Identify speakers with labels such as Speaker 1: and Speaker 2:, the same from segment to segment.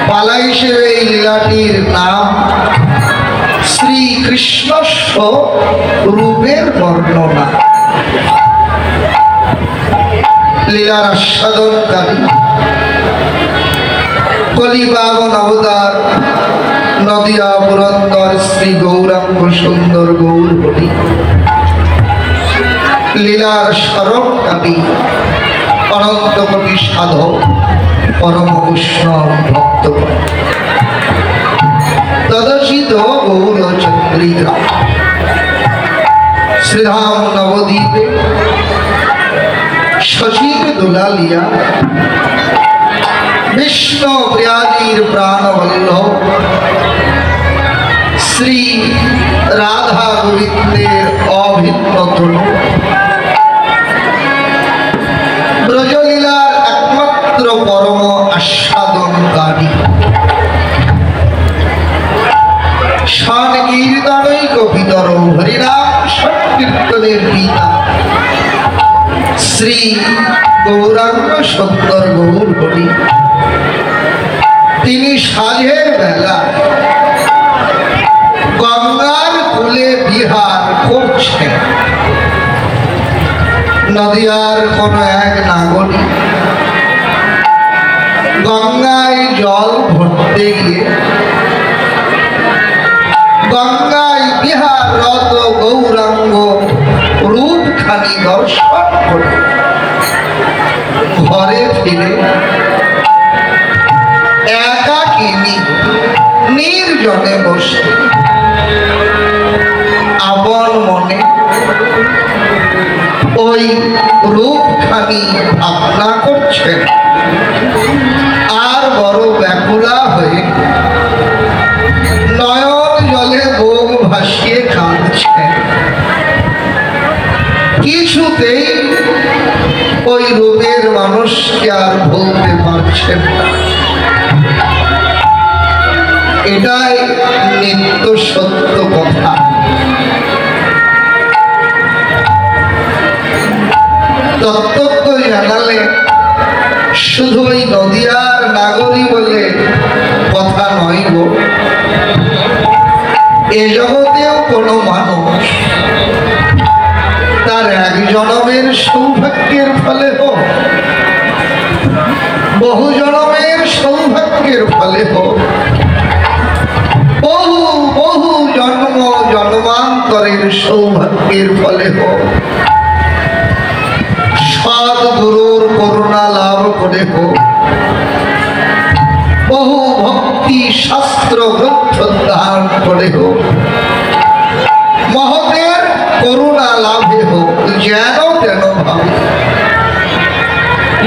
Speaker 1: পালা হিসেবে এই লীলাটির নাম শ্রীকৃষ্ণ রূপের বর্ণনা। লীলার আস্বাদনকারী কলিপাবন অবতার নদিয়া পুরন্দর শ্রী গৌরাঙ্গ সুন্দর গৌরহরি। লীলার স্মরণকারী অনন্ত কোটি সাধক পরম বৈষ্ণব ভক্ত তদসিত গৌরচন্দ্রিকা। শ্রীধাম নবদ্বীপে শশীর দুলালিয়া বিষ্ণু প্রিয়াদির প্রাণবল্লভ শ্রী রাধা গোবিন্দের অভিন্ন তনু ব্রজলীলার একমাত্র পরম আস্বাদনকারী সংকীর্তনৈক ভিতর হরিনাম সংকীর্তনের পিতা শ্রী গৌরাঙ্গ সুন্দর গৌরহরি। তিনি সাঁঝের বেলা গঙ্গার কূলে বিহার করছেন। নদিয়ার কোন এক নাগরিক গঙ্গায় জল ভরতে গিয়ে গঙ্গায় বিহাররত গৌরাঙ্গ রূপখানি দর্শন করে ঘরে ফিরে একাকিনী নির্জনে বসে আপন মনে ওই রূপখানি ভাবনা করছেন আর বড় ব্যাকুলা হয়ে নয়ন জলে বুক ভাসিয়ে কাঁদছেন। কিছুতেই ওই রূপের মানুষকে আর ভুলতে পারছেন না। এটাই নিত্য সত্য কথা। তত্ত্ব জানালে শুধু ওই নদিয়ার নাগরী বলে কথা নয় গো, এ জগতেও কোনো মানুষ তার এক জনমের সৌভাগ্যের ফলে হোক, বহু জনমের সৌভাগ্যের ফলে হোক, বহু বহু জন্ম জন্মান্তরের সৌভাগ্যের ফলে হোক, সদ্গুরুর করুণা লাভ করে হোক, বহু ভক্তি শাস্ত্র গ্রন্থ ধারণ করে হোক, মহতের করুণা লাভে হোক, যেন তেন ভাবে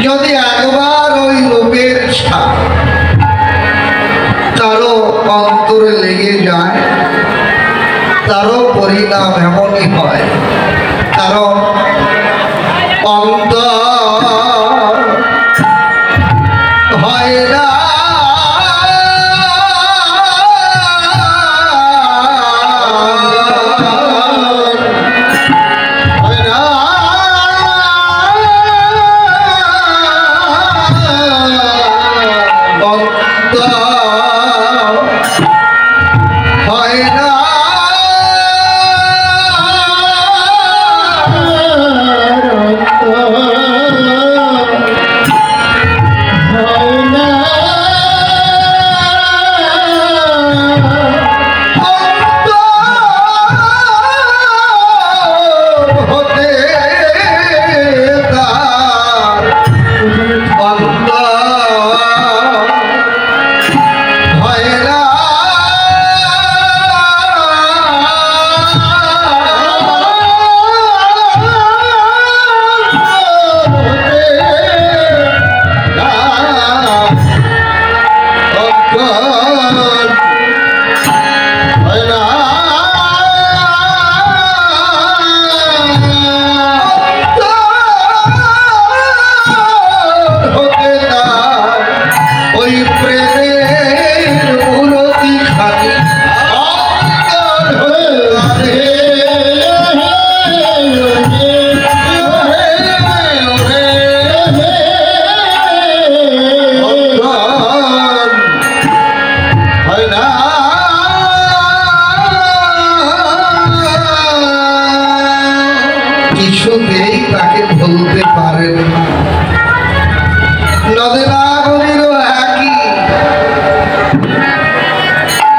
Speaker 1: যদি একবার ওই রূপের ছাপ কারো অন্তরে লেগে যায়, তারও পরিণাম এমনই হয়। কারণ অন্তর হয় না
Speaker 2: Oh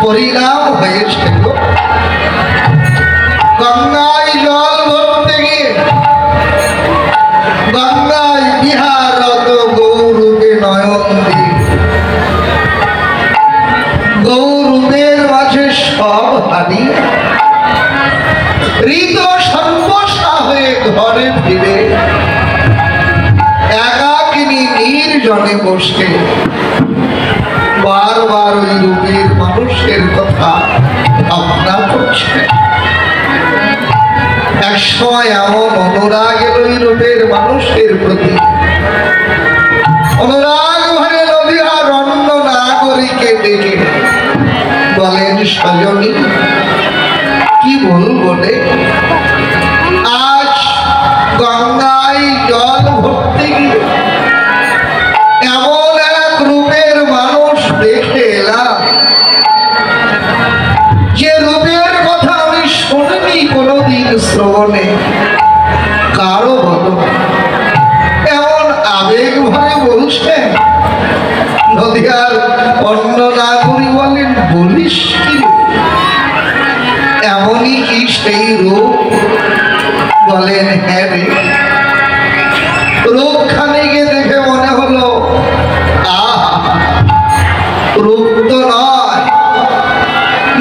Speaker 1: পরিণাম হয়েছিল। গঙ্গায় জল ভরতে গিয়ে গঙ্গায় বিহারত গৌরূপে নয়ন দিয়ে গৌরূপের মাঝে সব হারিয়ে ঋত সর্বসা হয়ে ঘরে ফিরে একাকিনী নির্জনে বসে বারবার ওই রূপের মানুষের কথা ভাবনা করছে। এক সময় এমন অনুরাগ এলো ওই রূপের মানুষের প্রতি, অনুরাগ ভরে নদীরা রণ্য নাগরিকে ডেকে বলেন, সজনী কি বলবো রে, আজ গঙ্গায় জল ভরতে গিয়ে এমন এক রূপের মানুষ দেখে এলাম যে রূপের কথা আমি শুনিনি কোনোদিন শ্রবণে কারো বলো। এমন আবেগ ভরে বলছে। নদীয়ার অন্য নাগরী বলেন, বলিস কি এমনই কি সেই রূপ? বলেন, হ্যাঁ রে, রূপখানিকে দেখে মনে হলো রূপ তো নয়,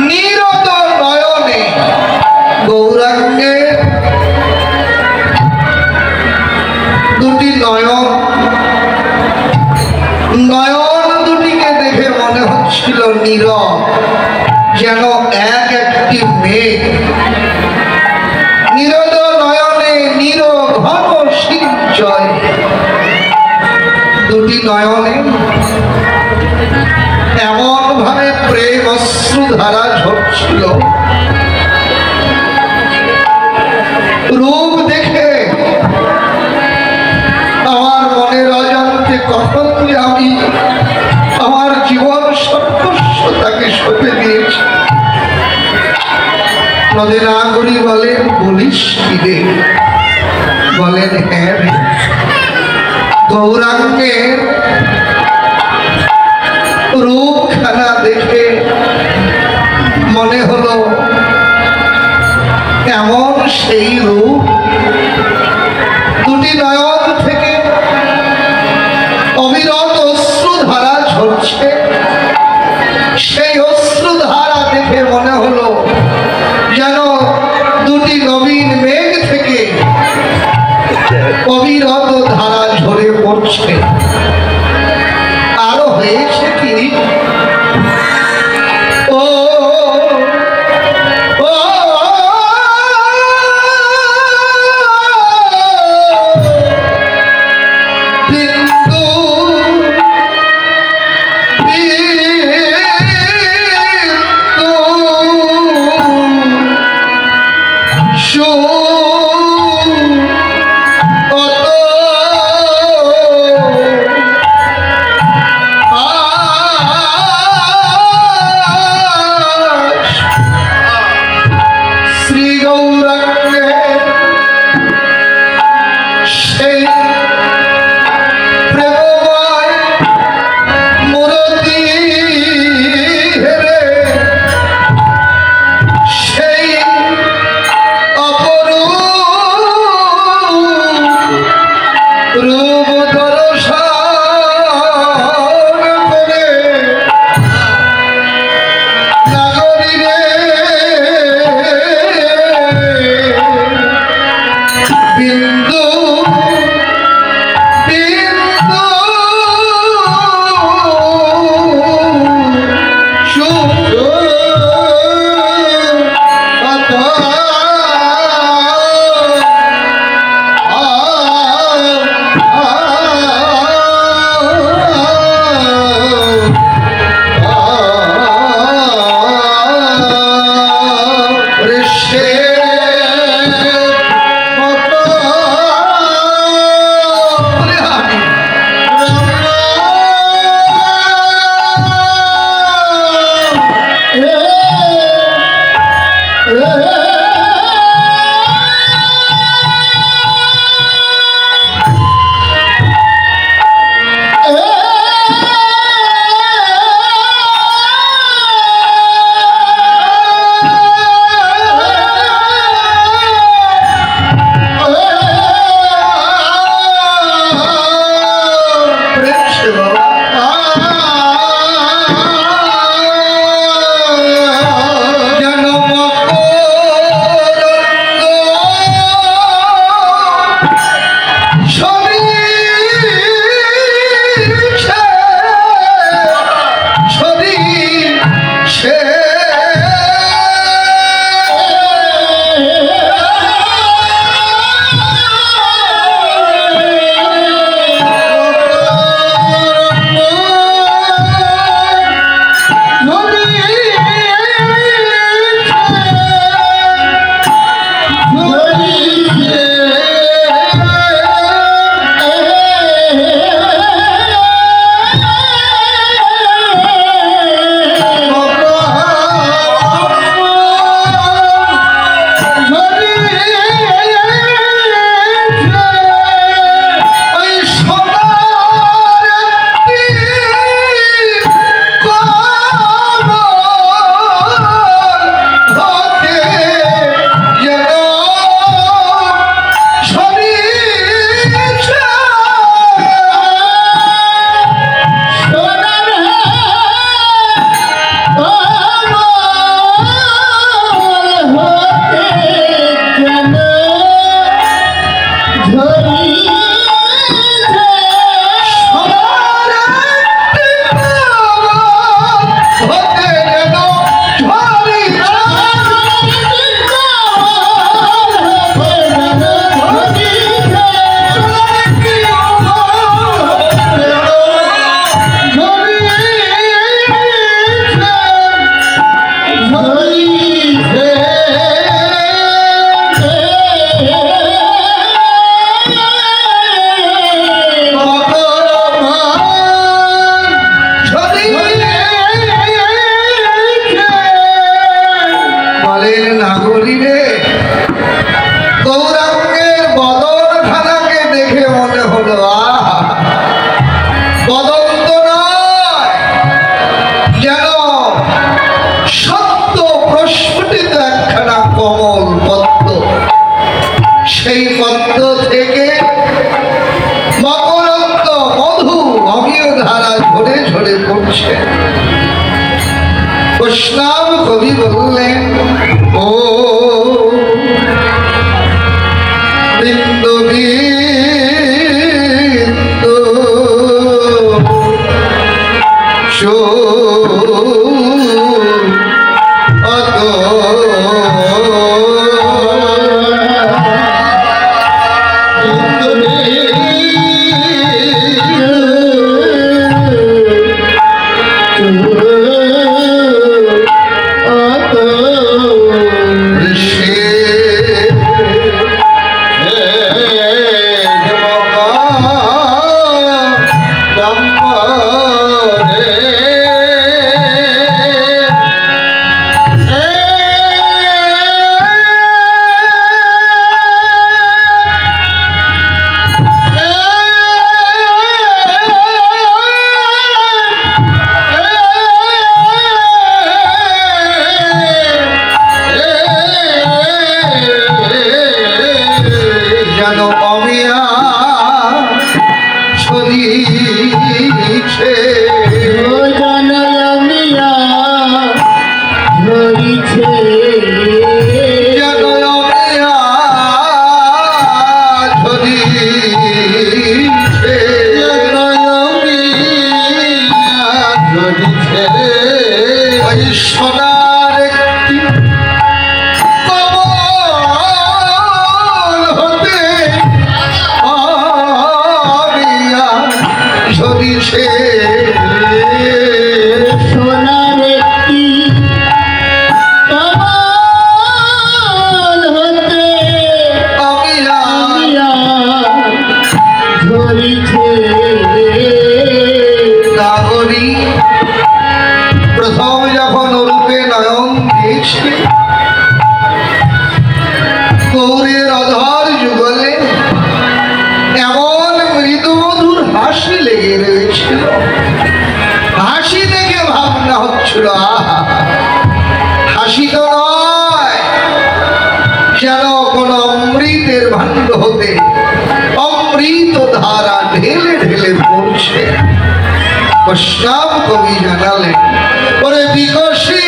Speaker 1: নীরদ নয়নে গৌরাঙ্গে দুটি নয়ন, নয়ন দুটিকে দেখে মনে হচ্ছিল নীরব, যেন এক একটি মেঘ। নীরদ নয়নে নীর ঘন সিঞ্চয়, দুটি নয়নে এমন ভাবে প্রেম অশ্রু ধারা ঝরছিল। রূপ দেখে আমার মনের অজান্তে কখন যে আমি আমার জীবন সর্বস্ব তাকে সঁপে দিয়েছি। নদী নাগরী বলেন, বলিস কি রে? বলেন, হ্যাঁ রে, গৌরাঙ্গের রূপখানা দেখে মনে হলো এমন সেই রূপ, দুটি নয়ন থেকে অবিরত অশ্রুধারা ঝরছে। সেই অশ্রুধারা দেখে মনে হলো যেন দুটি নবীন মেঘ থেকে অবিরত ধারা ঝরে পড়ছে। বলছে। বৈষ্ণব কবি বললেন, ও বিন্দু বিন্দু হাসি তো নয়, যেন কোন অমৃতের ভাণ্ড হতে অমৃত ধারা ঢেলে ঢেলে পড়ছে। বৈষ্ণব কবি জানালেন, ওরে বিকশিত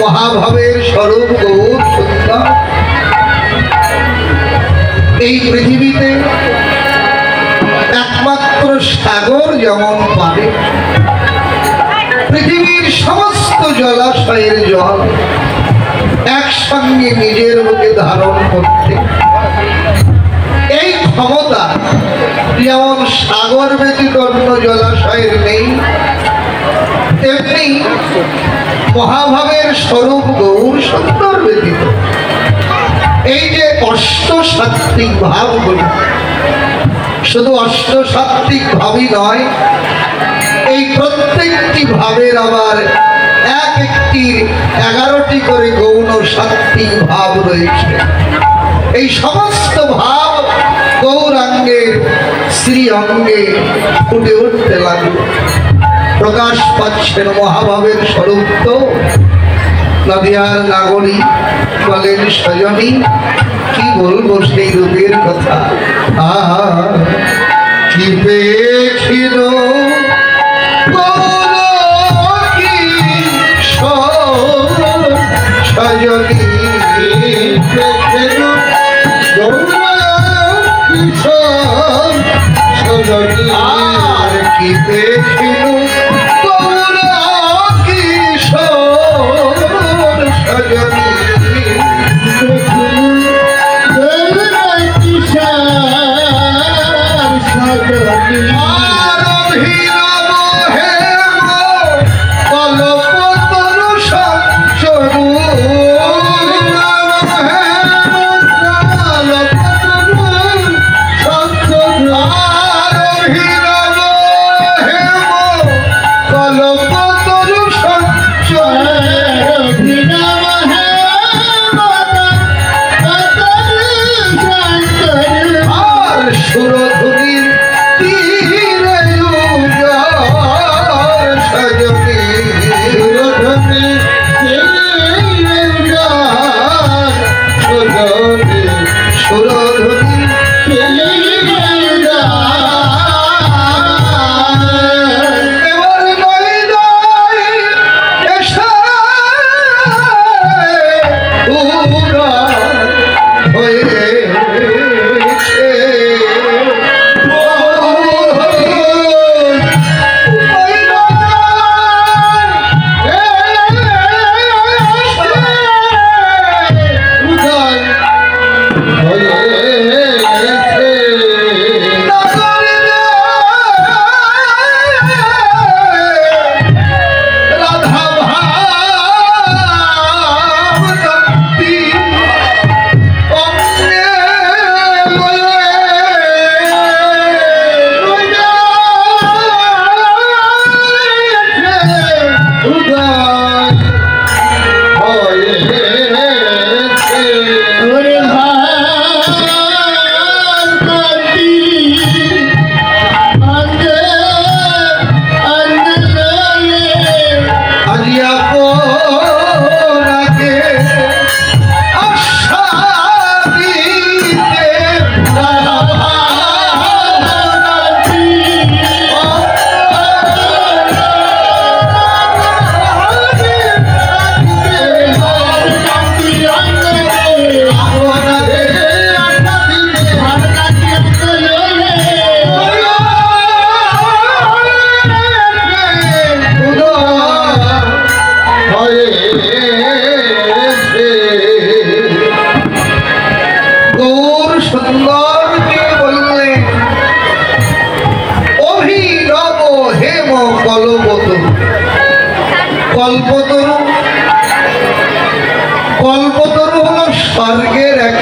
Speaker 1: মহাভাবের স্বরূপ গৌর সুন্দর। এই পৃথিবীতে একমাত্র সাগর যেমন পারে পৃথিবীর সমস্ত জলাশয়ের জল একসঙ্গে নিজের বুকে ধারণ করতে, এই ক্ষমতা যেমন সাগর ব্যতীত অন্য জলাশয়ের নেই, তেমনি মহাভাবের স্বরূপ গৌর সুন্দর ব্যতীত এই যে অষ্টসাত্ত্বিক ভাবগুলি, শুধু অষ্টসাত্ত্বিক ভাবই নয়, এই প্রত্যেকটি ভাবের আবার এক একটির 11টি করে গৌণ সাত্ত্বিক ভাব রয়েছে। এই সমস্ত ভাব গৌরাঙ্গের শ্রী অঙ্গে ফুটে উঠতে লাগলো, প্রকাশ পাচ্ছেন মহাভাবের স্বরূপ। তো নদিয়ার নাগরী বলেন, সজনী কি বলবো সেই রূপের কথা, কি পেয়েছিল সজনী আর কি পেয়েছিল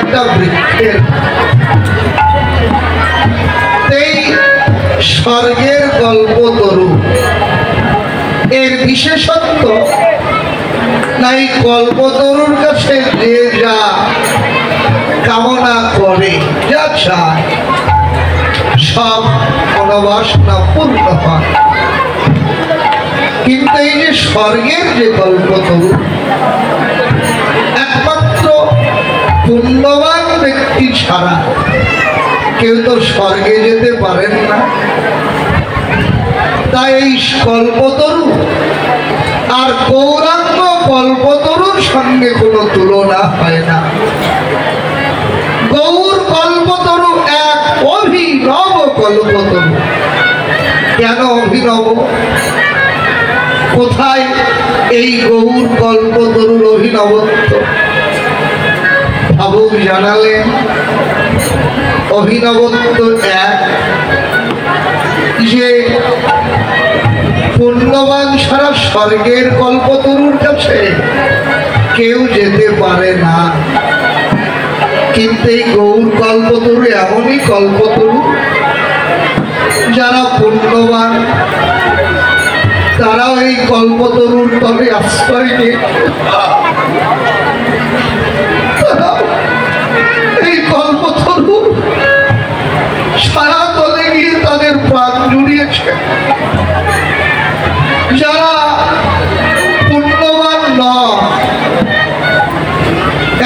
Speaker 1: একটা বৃক্ষের। এই স্বর্গের কল্পতরু এর বিশেষত্ব নাই, কল্পতরুর কাছে যে যা কামনা করে, যা চায়, সব মনোবাসনা পূর্ণ হয়। কিন্তু এই যে স্বর্গের যে কল্পতরু, একমাত্র পুণ্যবান ব্যক্তি ছাড়া কেউ তো স্বর্গে যেতে পারেন না। তাই এই কল্পতরু আর গৌরাঙ্গ কল্পতরুর সঙ্গে কোনো তুলনা হয় না। গৌর কল্পতরু এক অভিনব কল্পতরু। কেন অভিনব? কোথায় এই গৌর কল্পতরুর অভিনবত্ব? ভাবুক জানালেন অভিনবত্ব এক, যে পুণ্যবান ছাড়া স্বর্গের কল্পতরুর কাছে কেউ যেতে পারে না। কিন্তু এই গৌর কল্পতরু এমনই কল্পতরু, যারা পুণ্যবান তারাও এই কল্পতরুর তলে আশ্রয় নিয়ে এই কল্পতরুর ছায়া তলে গিয়ে তাদের প্রাণ জুড়িয়েছে। যারা পুণ্যবান নয়,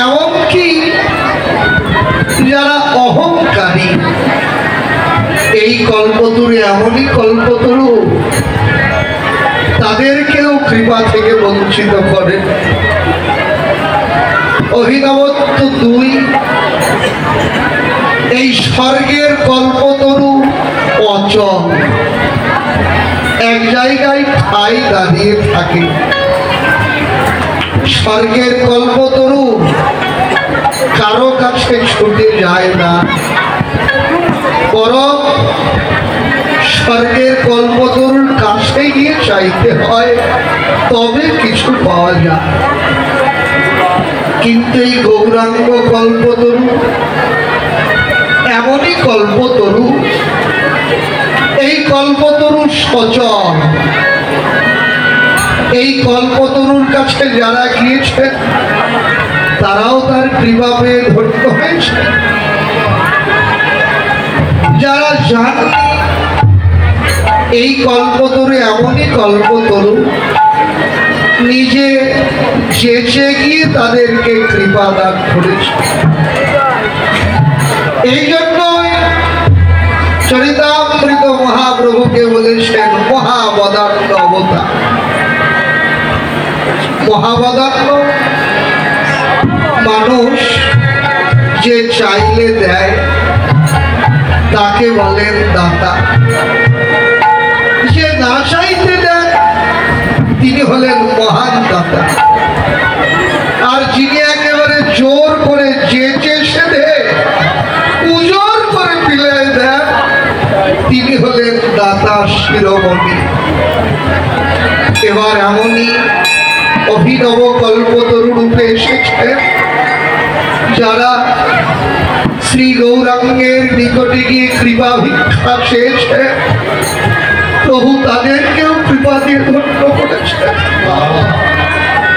Speaker 1: এমনকি যারা অহংকারী, এই কল্পতরু এমনই কল্পতরু তাদেরকেও কৃপা থেকে বঞ্চিত করে। অভিনবত্ব দুই, এই স্বর্গের কল্পতরু অচল, এক জায়গায় ঠাই দাঁড়িয়ে থাকে। স্বর্গের কল্পতরু কারো কাছে ছুটে যায় না, বরং স্বর্গের কল্পতরুর কাছে গিয়ে চাইতে হয়, তবে কিছু পাওয়া যায়। কিন্তু এই গৌরাঙ্গ কল্পতরু এমনই কল্পতরু, এই কল্পতরু সচল। এই কল্পতরুর কাছে যারা গিয়েছে তারাও তার কৃপা পেয়ে ধন্য হয়েছে। যারা জানে এই কল্পতরু এমনই কল্পতরু, নিজে চেঁচে গিয়ে তাদেরকে কৃপা দান করেছে। এই জন্যই চরিতামৃত মহাপ্রভুকে বলেছেন মহাবদান্য অবতার। মহাবদান্য মানুষ যে চাইলে দেয় তাকে বলেন দাতা, যে না চাইতে দেন তিনি হলেন মহান দাতা। আর যিনি একেবারে জোর করে চেঁচে সেধে উজোর করে পিলায় দেন তিনি হলেন দাতা শিরোমণি। এবার এমনই অভিনব কল্পতরু রূপে এসেছে যারা শ্রী গৌরাঙ্গের নিকটে গিয়ে কৃপা ভিক্ষা চেয়েছে, প্রভু তাদেরকেও কৃপা দিয়ে ধন্য করেছে।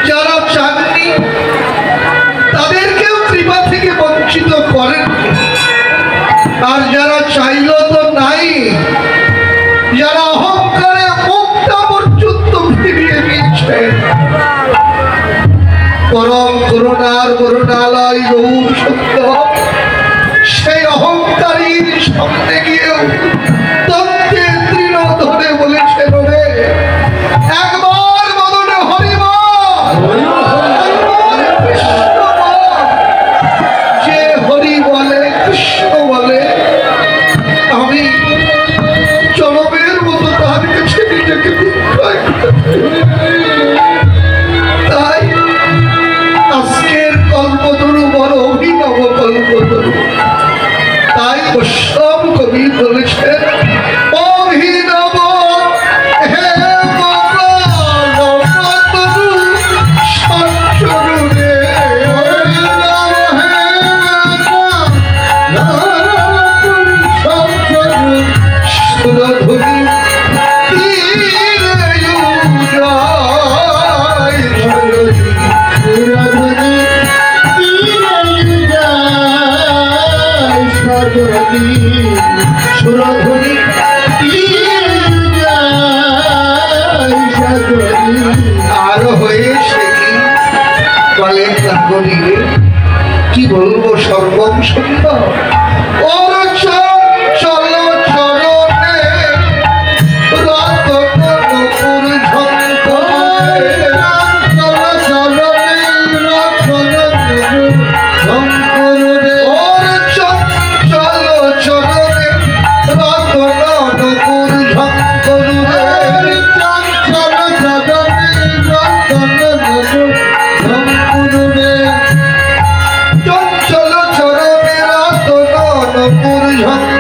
Speaker 1: যারা চাননি তাদেরকেও কৃপা থেকে বঞ্চিত করেন, আর যারা চাইল তো নাই, যারা অহংকারে মুক্তা পর্যন্ত ফিরিয়ে দিচ্ছে। পরম করুণার করুণালয় গৌর সত্য সেই অহংকারীর সামনে গিয়েও তন্ত্রে তৃণ ধরে বলেছেন, রে একবার বদনে হরিবল, যে হরি বলে কৃষ্ণ বলে আমি চলবের মতো তার কাছে নিজেকে বিক্রয় করতে। তাই আজকের কল্পতরু বড় অভিনব কল্পতরু। তাই বৈষ্ণব কবি বলেছেন কামালের নাগরী কি বলবো সর্বম সুন্দর ওর চল চরণে রতন নকুর ঝঙ্করে চল চরণে রতন নকুর ঝঙ্করে ওর চল চরণে রতন নকুর ঝঙ্করে চল চরণে রতন নকুর ঝঙ্করে চঞ্চল চরণে রতন নকুর ঝঙ্করে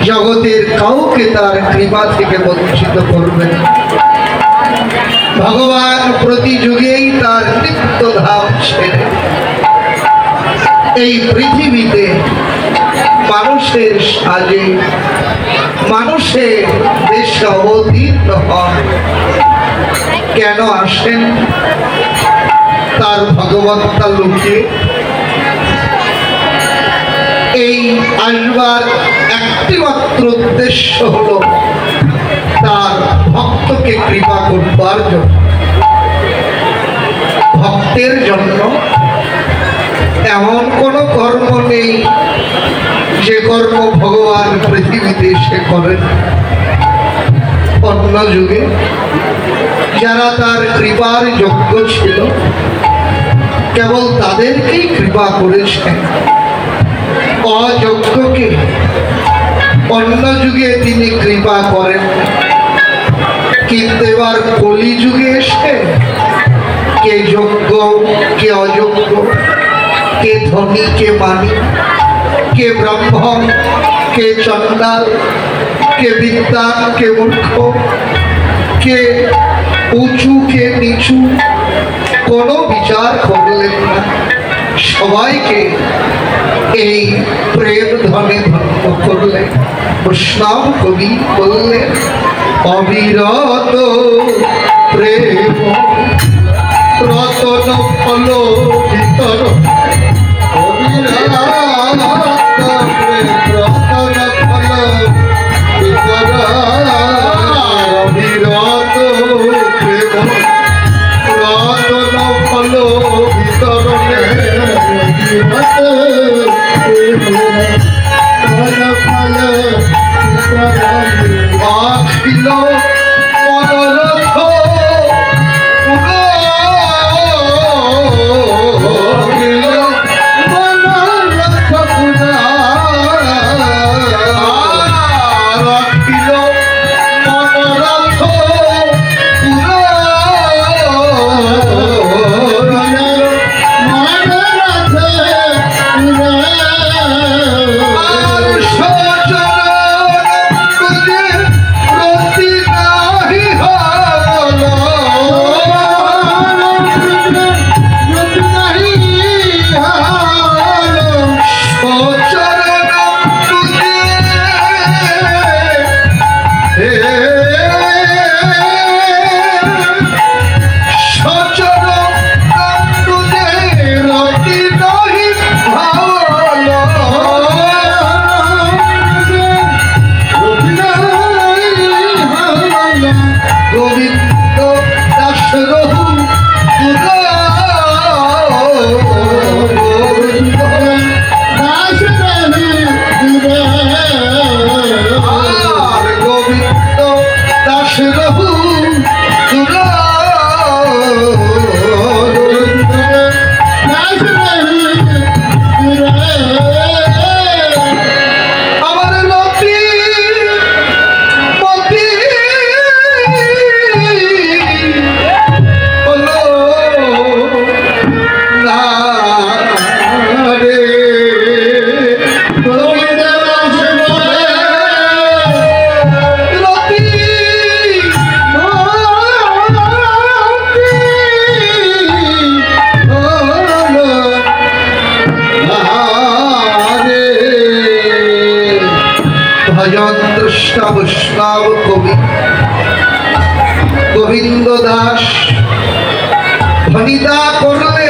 Speaker 1: জগতের কাউকে তার কৃপা থেকে বঞ্চিত করবেন। ভগবান প্রতি যুগেই তার নিত্য ধাম ছেড়ে এই পৃথিবীতে মানুষের সাজে মানুষের দেশে অবতীর্ণ হন। কেন আসেন? তার ভগবত্তা লুকিয়ে এই আসবার একটিমাত্র উদ্দেশ্য হলো তার ভক্তকে কৃপা করবার জন্য। ভক্তের জন্য এমন কোন কর্ম নেই যে কর্ম ভগবান পৃথিবীতে এসে করেন। অন্য যুগে যারা তার কৃপার যোগ্য ছিল কেবল তাদেরকেই কৃপা করেছেন। অযোগ্যকে অন্য যুগে তিনি কৃপা করেন, কিন্তু এবার কলি যুগে এসে কে যোগ্য কে অযোগ্য, কে ধনী কে মানি, কে ব্রাহ্মণ কে চন্ডাল, কে বিদ্বান কে মূর্খ, কে উঁচু কে নিচু, কোনো বিচার করলেন না। সবাইকে এই প্রেম ধনে ধন্য করলেন। বৈষ্ণব কবি বললেন অবিরত প্রেম রতন ফল ভিতর, অবিরত প্রেম রতন ফল ভিতর, অবিরত প্রেম রতন ফল ভিতর আখিল মনোরথ শ্রেষ্ঠ বৈষ্ণব কবি গোবিন্দ দাস ভনিতা করলে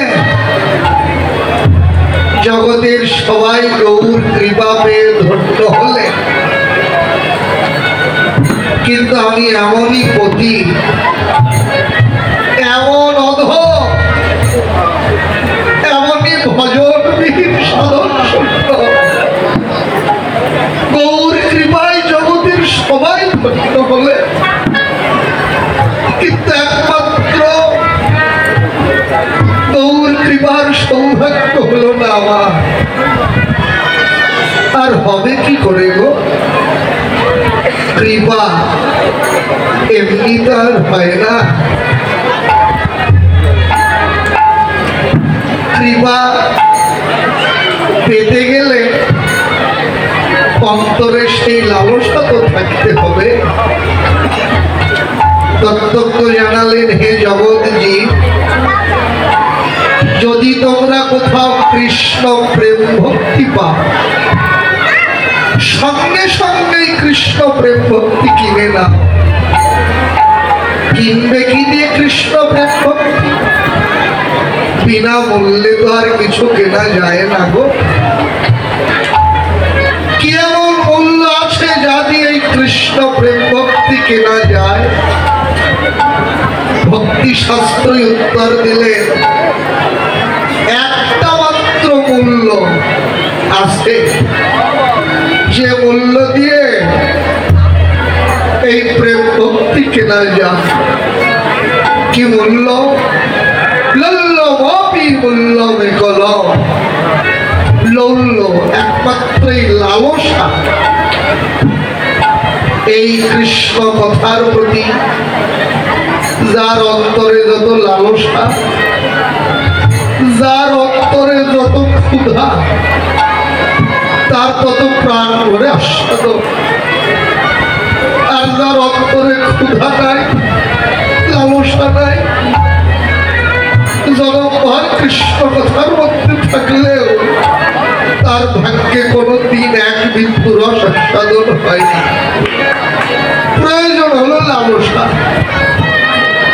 Speaker 1: জগতের সবাই গৌর কৃপা পেয়ে ধন্য হলে, কিন্তু আমি এমনই পতি, এমন অধ, এমনই ভজনবিহীন সাধন শূন্য। গৌর কৃপায় জগতের সবাই ধন্য হলে, কিন্তু একমাত্র গৌর কৃপার সৌভাগ্য হলো না আমার। আর হবে কি করে গো? কৃপা এমনি তো আর হয় না। কৃপা পেতে গেলে অন্তরে সেই লালসা তো থাকতে হবে। তত্ত্বজ্ঞ জানালেন, হে জগৎ জীব, যদি তোমরা কোথাও কৃষ্ণ প্রেম ভক্তি পাও, সঙ্গে সঙ্গেই কৃষ্ণ প্রেম ভক্তি কিনে না। কিনবে কি দিয়ে কৃষ্ণ প্রেম ভক্তি? বিনা মূল্যে তো আর কিছু কেনা যায় না গো। কি এমন মূল্য আছে যা দিয়ে এই কৃষ্ণ প্রেম ভক্তি কেনা যায়? ভক্তি শাস্ত্রই উত্তর দিলে একটা মাত্র মূল্য আছে, যে মূল্য দিয়ে এই প্রেম ভক্তি কেনা যায়। কি মূল্য? লল্লভাপি মূল্য বিকল। লৌল্য একমাত্র এই লালসা, এই কৃষ্ণ কথার প্রতি যার অন্তরে যত লালসা, যার অন্তরে যত ক্ষুধা, তার তত প্রাণ ভরে আস্বাদ। আর যার অন্তরে ক্ষুধা নাই, লালসা নাই, জনমহান কৃষ্ণ কথার মধ্যে থাকলেও তার ভাগ্যে কোনদিন এক বিন্দু রস আস্বাদন হয়নি। প্রয়োজন হলো লালসা।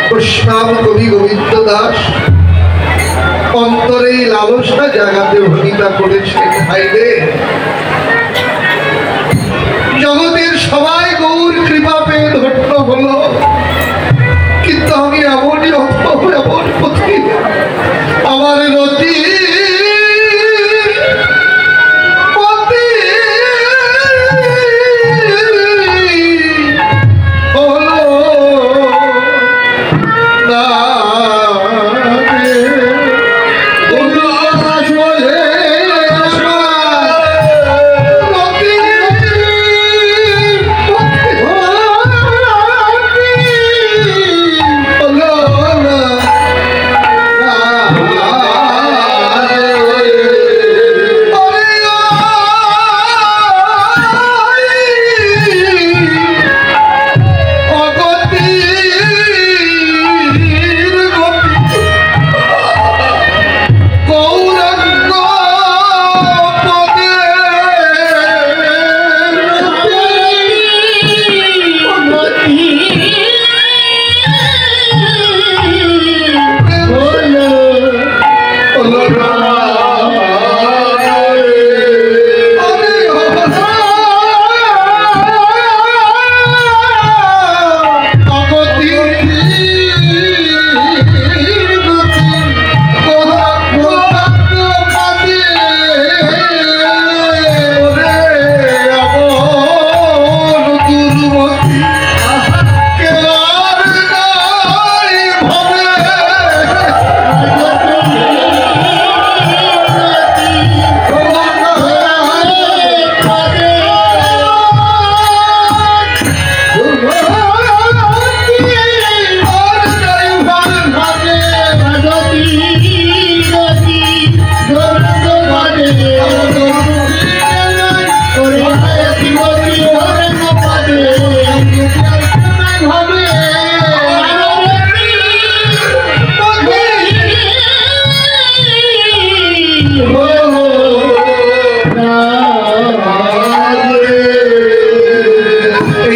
Speaker 1: বৈষ্ণব কবি গোবিন্দ দাস অন্তরে লালসা জাগাতে ভূমিকা করেছেন। ভাইরে, জগতের সবাই গৌর কৃপা পেয়ে ধন্য হলো, কিন্তু আমি এমনই অভাব, এমন পথে আমার রতি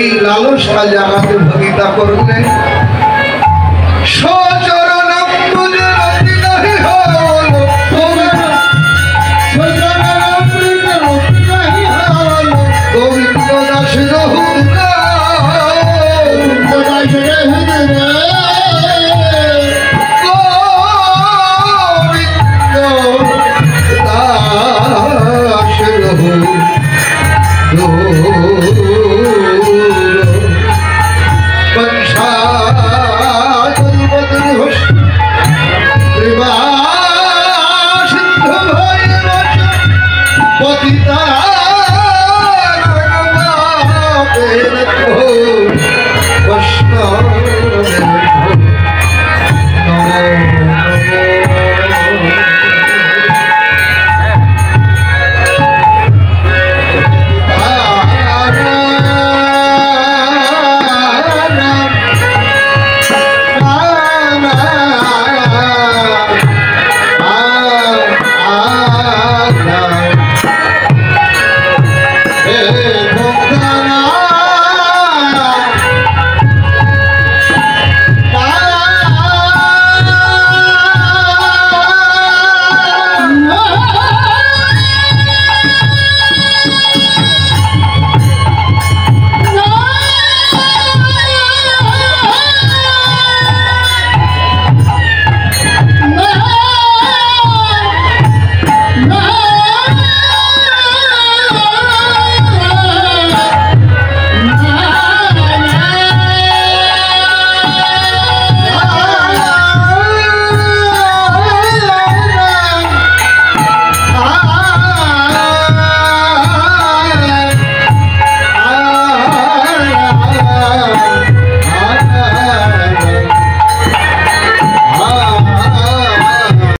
Speaker 1: এই লালসা জাগাতে ভূমিকা করবে।